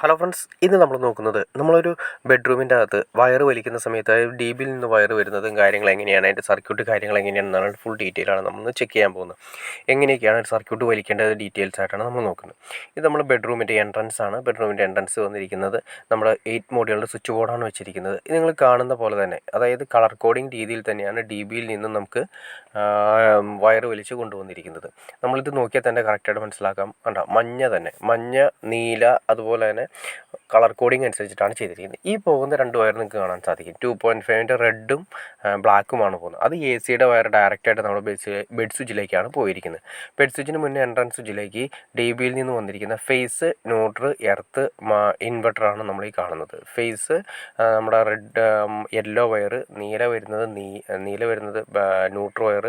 Hello friends, ഇന്ന് നമ്മൾ നോക്കുന്നത് നമ്മളൊരു ബെഡ്റൂമിൻ്റെ അകത്ത് വയറ് വലിക്കുന്ന സമയത്ത് അതായത് ഡി ബിയിൽ നിന്ന് വയറ് വരുന്നതും കാര്യങ്ങൾ എങ്ങനെയാണ്, അതിൻ്റെ സർക്യൂട്ട് കാര്യങ്ങൾ എങ്ങനെയാണെന്നാണ് ഫുൾ ഡീറ്റെയിൽ ആണ് നമ്മൾ ചെക്ക് ചെയ്യാൻ പോകുന്നത്. എങ്ങനെയൊക്കെയാണ് ഒരു സർക്യൂട്ട് വലിക്കേണ്ടത് ഡീറ്റെയിൽസ് ആയിട്ടാണ് നമ്മൾ നോക്കുന്നത്. ഇത് നമ്മൾ ബെഡ്റൂമിൻ്റെ എൻട്രൻസ് ആണ്. ബെഡ്റൂമിൻ്റെ എൻട്രൻസ് വന്നിരിക്കുന്നത് നമ്മുടെ 8 മോഡുകളുടെ സ്വിച്ച് ബോർഡാണ് വെച്ചിരിക്കുന്നത്. ഇത് നിങ്ങൾ കാണുന്ന പോലെ തന്നെ, അതായത് കളർ കോഡിങ് രീതിയിൽ തന്നെയാണ് ഡി ബിയിൽ നിന്നും നമുക്ക് വയറ് വലിച്ച് കൊണ്ടുവന്നിരിക്കുന്നത്. നമ്മളിത് നോക്കിയാൽ തന്നെ കറക്റ്റായിട്ട് മനസ്സിലാക്കാം. കണ്ടോ, മഞ്ഞ, നീല, അതുപോലെ തന്നെ കളർ കോഡിങ് അനുസരിച്ചിട്ടാണ് ചെയ്തിരിക്കുന്നത്. ഈ പോകുന്ന 2 വയർ നിങ്ങൾക്ക് കാണാൻ സാധിക്കും. 2.5ൻ്റെ റെഡും ബ്ലാക്കുമാണ് പോകുന്നത്. അത് എ സിയുടെ വയർ ഡയറക്റ്റായിട്ട് നമ്മുടെ ബെഡ് സ്വിച്ചിലേക്കാണ് പോയിരിക്കുന്നത്. ബെഡ് സ്വിച്ചിന് മുന്നേ എൻട്രൻസ് സ്വിച്ചിലേക്ക് ഡി ബിയിൽ നിന്ന് വന്നിരിക്കുന്ന ഫേസ്, ന്യൂട്രൽ, എർത്ത്, ഇൻവെർട്ടറാണ് നമ്മൾ ഈ കാണുന്നത്. ഫേസ് നമ്മുടെ റെഡ് യെല്ലോ വയർ, നീല വരുന്നത് ന്യൂട്രൽ വയർ,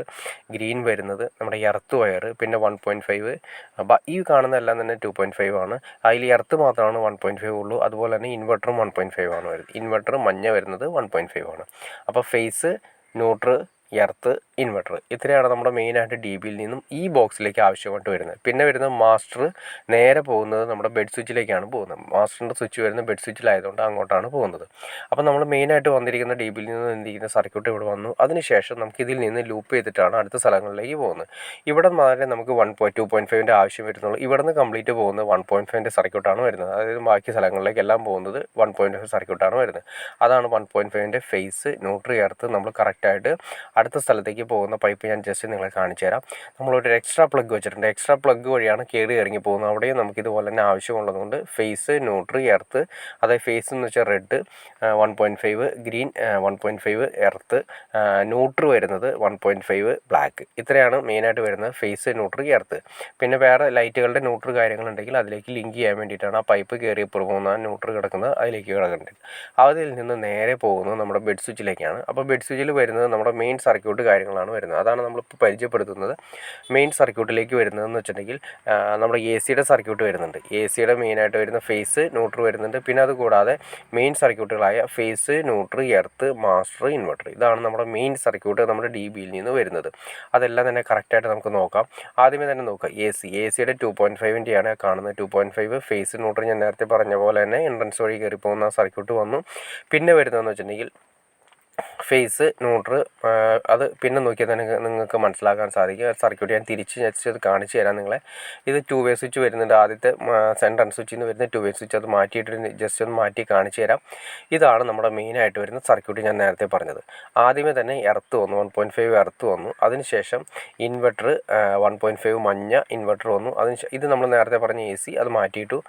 ഗ്രീൻ വരുന്നത് നമ്മുടെ എർത്ത് വയർ, പിന്നെ 1.5. ഈ കാണുന്നതെല്ലാം തന്നെ 2.5 ആണ്. അതിൽ എർത്ത് മാത്രമാണ് 1.5 ഉള്ളൂ. അതുപോലെ തന്നെ ഇൻവെർട്ടറും 1.5 ആണ് വരുന്നത്. ഇൻവെർട്ടർ മഞ്ഞ വരുന്നത് 1.5 ആണ്. അപ്പോൾ ഫേസ്, ന്യൂട്രൽ, എർത്ത്, ഇൻവെർട്ടർ, ഇത്രയാണ് നമ്മുടെ മെയിനായിട്ട് ഡി ബിയിൽ നിന്നും ഈ ബോക്സിലേക്ക് ആവശ്യമായിട്ട് വരുന്നത്. പിന്നെ വരുന്നത് മാസ്റ്റർ നേരെ പോകുന്നത് നമ്മുടെ ബെഡ് സ്വിച്ചിലേക്കാണ് പോകുന്നത്. മാസ്റ്ററിൻ്റെ സ്വിച്ച് വരുന്നത് ബെഡ് സ്വിച്ചിലായതുകൊണ്ട് അങ്ങോട്ടാണ് പോകുന്നത്. അപ്പോൾ നമ്മൾ മെയിനായിട്ട് വന്നിരിക്കുന്ന ഡി ബിയിൽ നിന്ന് എന്തിരിക്കുന്ന സർക്യൂട്ട് ഇവിടെ വന്നു. അതിനുശേഷം നമുക്ക് ഇതിൽ നിന്ന് ലൂപ്പ് ചെയ്തിട്ടാണ് അടുത്ത സ്ഥലങ്ങളിലേക്ക് പോകുന്നത്. ഇവിടെ മാത്രമേ നമുക്ക് 2.5ൻ്റെ ആവശ്യം വരുന്നുള്ളൂ. ഇവിടെ നിന്ന് കംപ്ലീറ്റ് പോകുന്നത് 1.5ൻ്റെ സർക്യൂട്ടാണ് വരുന്നത്. അതായത് ബാക്കി സ്ഥലങ്ങളിലേക്കെല്ലാം പോകുന്നത് 1.5 സർക്യൂട്ടാണ് വരുന്നത്. അതാണ് 1.5ൻ്റെ ഫേസ്, ന്യൂട്രൽ, എർത്ത് നമ്മൾ കറക്റ്റായിട്ട് അടുത്ത സ്ഥലത്തേക്ക് പോകുന്ന പൈപ്പ് ഞാൻ ജസ്റ്റ് നിങ്ങളെ കാണിച്ചു തരാം. നമ്മളൊരു എക്സ്ട്രാ പ്ലഗ് വെച്ചിട്ടുണ്ട്. എക്സ്ട്രാ പ്ലഗ് വഴിയാണ് കയറി ഇറങ്ങി പോകുന്നത്. അവിടെയും നമുക്കിതുപോലെ തന്നെ ആവശ്യമുള്ളതുകൊണ്ട് ഫേസ്, ന്യൂട്രൽ, എർത്ത്, അതായത് ഫേസ് എന്ന് വെച്ചാൽ റെഡ് 1.5, ഗ്രീൻ 1.5, എർത്ത്, ന്യൂട്രൽ വരുന്നത് 1.5, ബ്ലാക്ക്. ഇത്രയാണ് മെയിനായിട്ട് വരുന്നത് ഫേസ്, ന്യൂട്രൽ, എർത്ത്. പിന്നെ വേറെ ലൈറ്റുകളുടെ ന്യൂട്രൽ കാര്യങ്ങളുണ്ടെങ്കിൽ അതിലേക്ക് ലിങ്ക് ചെയ്യാൻ വേണ്ടിയിട്ടാണ് ആ പൈപ്പ് കയറി പോകുന്ന ന്യൂട്രൽ കിടക്കുന്നത് അതിലേക്ക് കിടക്കേണ്ടത്. അതിൽ നിന്ന് നേരെ പോകുന്നത് നമ്മുടെ ബെഡ് സ്വിച്ചിലേക്കാണ്. അപ്പോൾ ബെഡ് സ്വിച്ചിൽ വരുന്നത് നമ്മുടെ മെയിൻ സർക്യൂട്ട് കാര്യങ്ങളാണ് വരുന്നത്. അതാണ് നമ്മളിപ്പോൾ പരിചയപ്പെടുത്തുന്നത്. മെയിൻ സർക്യൂട്ടിലേക്ക് വരുന്നതെന്ന് വെച്ചിട്ടുണ്ടെങ്കിൽ നമ്മുടെ എ സിയുടെ സർക്യൂട്ട് വരുന്നുണ്ട്. എ സിയുടെ മെയിനായിട്ട് വരുന്ന ഫേസ്, ന്യൂട്രൽ വരുന്നുണ്ട്. പിന്നെ അതുകൂടാതെ മെയിൻ സർക്യൂട്ടുകളായ phase, neutral, earth, master, inverter, ഇതാണ് നമ്മുടെ മെയിൻ സർക്യൂട്ട് നമ്മുടെ ഡി ബിയിൽ നിന്ന് വരുന്നത്. അതെല്ലാം തന്നെ കറക്റ്റായിട്ട് നമുക്ക് നോക്കാം. ആദ്യമേ തന്നെ നോക്കാം എ സിയുടെ 2.5ൻ്റെയാണ് കാണുന്നത്. 2.5 ഫേസ്, ന്യൂട്രൽ ഞാൻ നേരത്തെ പറഞ്ഞ പോലെ തന്നെ എൻട്രൻസ് വഴി കയറി പോകുന്ന സർക്യൂട്ട് വന്നു. പിന്നെ വരുന്നതെന്ന് വെച്ചിട്ടുണ്ടെങ്കിൽ ഫേസ്, ന്യൂട്രൽ, അത് പിന്നെ നോക്കിയാൽ തന്നെ നിങ്ങൾക്ക് മനസ്സിലാക്കാൻ സാധിക്കും. സർക്യൂട്ട് ഞാൻ തിരിച്ച് ജസ്റ്റ് അത് കാണിച്ചു തരാം നിങ്ങളെ. ഇത് 2 വേ സ്വിച്ച് വരുന്നുണ്ട്. ആദ്യത്തെ സെൻട്രൽ സ്വിച്ചിൽ നിന്ന് വരുന്ന 2 വേ സ്വിച്ച്, അത് മാറ്റിയിട്ട് ജസ്റ്റ് ഒന്ന് മാറ്റി കാണിച്ചു തരാം. ഇതാണ് നമ്മുടെ മെയിനായിട്ട് വരുന്ന സർക്യൂട്ട് ഞാൻ നേരത്തെ പറഞ്ഞത്. ആദ്യമേ തന്നെ എർത്ത് വന്നു, 1.5 എർത്ത് വന്നു. അതിനുശേഷം ഇൻവെർട്ടർ 1.5 മഞ്ഞ ഇൻവെർട്ടർ വന്നു. ഇത് നമ്മൾ നേരത്തെ പറഞ്ഞ എ സി, അത് മാറ്റിയിട്ടു.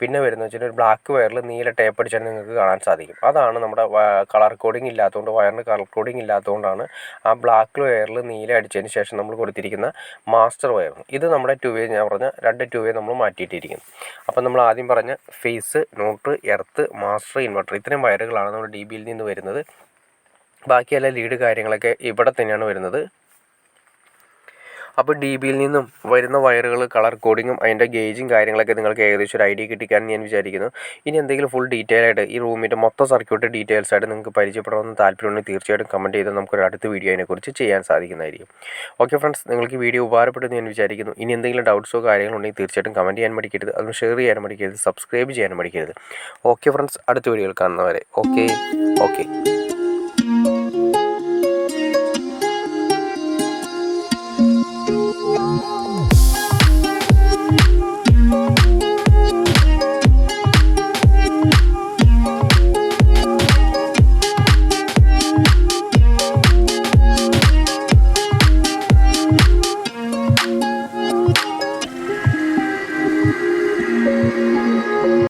പിന്നെ വരുന്ന വെച്ചാൽ ഒരു ബ്ലാക്ക് വയറിൽ നീല ടേപ്പ് അടിച്ചാൽ നിങ്ങൾക്ക് കാണാൻ സാധിക്കും. അതാണ് നമ്മുടെ കളർ കോഡിങ് ഇല്ലാത്തതുകൊണ്ട്, വയറിന് കളർ കോഡിങ് ഇല്ലാത്തതുകൊണ്ടാണ് ആ ബ്ലാക്ക് വയറിൽ നീല അടിച്ചതിന് ശേഷം നമ്മൾ കൊടുത്തിരിക്കുന്ന മാസ്റ്റർ വയർ. ഇത് നമ്മുടെ 2 വേ, ഞാൻ പറഞ്ഞ 2 വേ നമ്മൾ മാറ്റിയിട്ടിരിക്കുന്നു. അപ്പം നമ്മൾ ആദ്യം പറഞ്ഞ phase, neutral, earth, master, inverter, ഇത്രയും വയറുകളാണ് നമ്മുടെ ഡി ബിയിൽ നിന്ന് വരുന്നത്. ബാക്കിയെല്ലാം ലീഡ് കാര്യങ്ങളൊക്കെ ഇവിടെ തന്നെയാണ് വരുന്നത്. അപ്പോൾ ഡി ബിയിൽ നിന്നും വരുന്ന വയറുകൾ കളർ കോഡിങ്ങും അതിൻ്റെ ഗേജും കാര്യങ്ങളൊക്കെ നിങ്ങൾക്ക് ഏകദേശം ഒരു ഐഡിയ കിട്ടിക്കാണെന്ന് ഞാൻ വിചാരിക്കുന്നു. ഇനി എന്തെങ്കിലും ഫുൾ ഡീറ്റെയിൽ ആയിട്ട് ഈ റൂമിൻ്റെ മൊത്തം സർക്യൂട്ട് ഡീറ്റെയിൽസ് ആയിട്ട് നിങ്ങൾക്ക് പരിചയപ്പെടണമെന്ന് താല്പര്യമുണ്ടെങ്കിൽ തീർച്ചയായിട്ടും കമൻറ്റ് ചെയ്ത് നമുക്കൊരു അടുത്ത വീഡിയോ അതിനെക്കുറിച്ച് ചെയ്യാൻ സാധിക്കുന്നതായിരിക്കും. ഓക്കെ ഫ്രണ്ട്സ്, നിങ്ങൾക്ക് ഈ വീഡിയോ ഉപകാരപ്പെട്ടെന്ന് ഞാൻ വിചാരിക്കുന്നു. ഇനി എന്തെങ്കിലും ഡൗട്ട്സോ കാര്യങ്ങളോ ഉണ്ടെങ്കിൽ തീർച്ചയായിട്ടും കമൻറ്റ് ചെയ്യാൻ മടിക്കരുത്. അതും ഷെയർ ചെയ്യാൻ മടിക്കരുത്, സബ്സ്ക്രൈബ് ചെയ്യാൻ മടിക്കരുത്. ഓക്കെ ഫ്രണ്ട്സ്, അടുത്ത വീഡിയോയിൽ കാണുന്നവരെ ഓക്കെ.